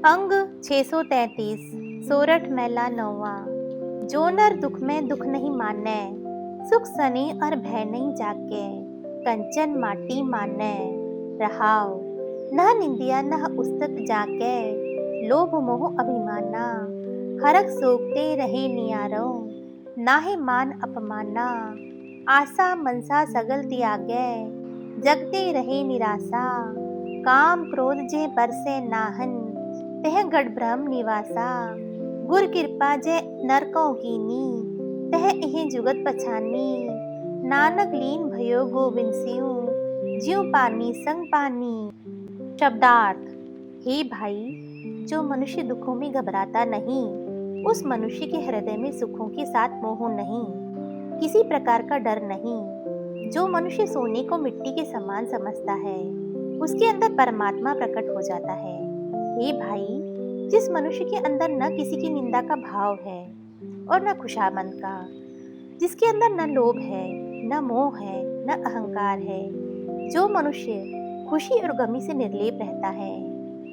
अंग 633 सोरठ मैला नौवा। जो नर दुख में दुख नहीं मानै, सुख सने और भय नहीं जाके, कंचन माटी मानै रहाव। न निंदिया न उस्तत जाके, लोभ मोह अभिमाना, हरख सोकते रहे नियारो, नाहि मान अपमाना। आशा मनसा सगल त्यागे, जगते रहे निराशा, काम क्रोध जे बरसे नाहन, तेह गढ़ ब्रह्म निवासा। गुर कृपा जय नरकों कीनी, तह इह जुगत पछानी। नानक लीन भयो गोविंद सिंह, ज्यों पानी संग पानी। शब्दार्थ। हे भाई, जो मनुष्य दुखों में घबराता नहीं, उस मनुष्य के हृदय में सुखों के साथ मोह नहीं, किसी प्रकार का डर नहीं। जो मनुष्य सोने को मिट्टी के समान समझता है, उसके अंदर परमात्मा प्रकट हो जाता है। हे भाई, जिस मनुष्य के अंदर न किसी की निंदा का भाव है और न खुशामंद का, जिसके अंदर न लोभ है, न मोह है, न अहंकार है, जो मनुष्य खुशी और गमी से निर्लेप रहता है,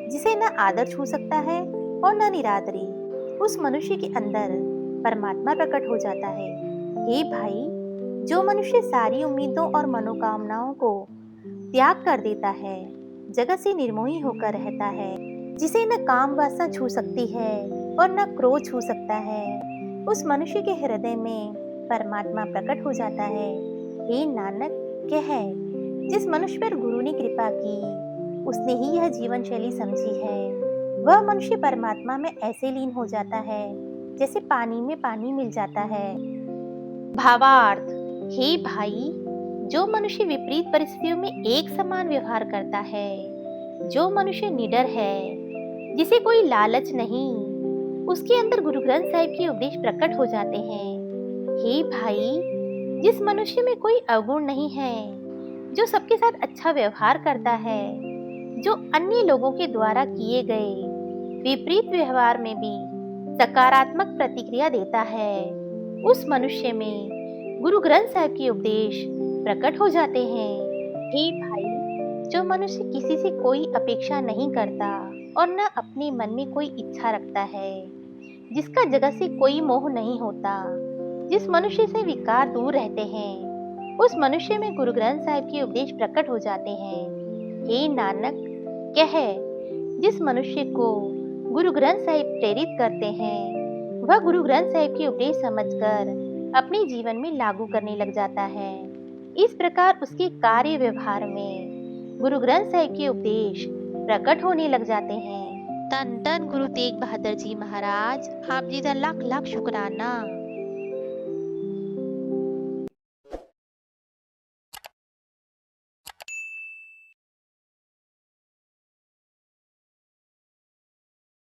जिसे न आदर छू सकता है और न निरादरी, उस मनुष्य के अंदर परमात्मा प्रकट हो जाता है। हे भाई, जो मनुष्य सारी उम्मीदों और मनोकामनाओं को त्याग कर देता है, जगत से निर्मोही होकर रहता है, जिसे न काम वासना छू सकती है और न क्रोध छू सकता है, उस मनुष्य के हृदय में परमात्मा प्रकट हो जाता है। हे नानक, कह, जिस मनुष्य पर गुरु ने कृपा की, उसने ही यह जीवन शैली समझी है, वह मनुष्य परमात्मा में ऐसे लीन हो जाता है जैसे पानी में पानी मिल जाता है। भावार्थ। हे भाई, जो मनुष्य विपरीत परिस्थितियों में एक समान व्यवहार करता है, जो मनुष्य निडर है, जिसे कोई लालच नहीं, उसके अंदर गुरु ग्रंथ साहिब के उपदेश प्रकट हो जाते हैं। हे भाई, जिस मनुष्य में कोई अवगुण नहीं है, जो सबके साथ अच्छा व्यवहार करता है, जो अन्य लोगों के द्वारा किए गए विपरीत व्यवहार में भी सकारात्मक प्रतिक्रिया देता है, उस मनुष्य में गुरु ग्रंथ साहिब के उपदेश प्रकट हो जाते हैं। हे भाई, जो मनुष्य किसी से कोई अपेक्षा नहीं करता और न अपने मन में कोई इच्छा रखता है, जिसका जगत से कोई मोह नहीं होता, जिस मनुष्य से विकार दूर रहते हैं, उस मनुष्य में गुरु ग्रंथ साहिब के उपदेश प्रकट हो जाते हैं। हे नानक, कह, जिस मनुष्य को गुरु ग्रंथ साहिब प्रेरित करते हैं, वह गुरु ग्रंथ साहिब के उपदेश समझकर अपने जीवन में लागू करने लग जाता है। इस प्रकार उसके कार्य व्यवहार में गुरु ग्रंथ साहिब के उपदेश प्रकट होने लग जाते हैं। धन धन गुरु तेग बहादुर जी महाराज, आप जी का लाख लाख शुक्राना।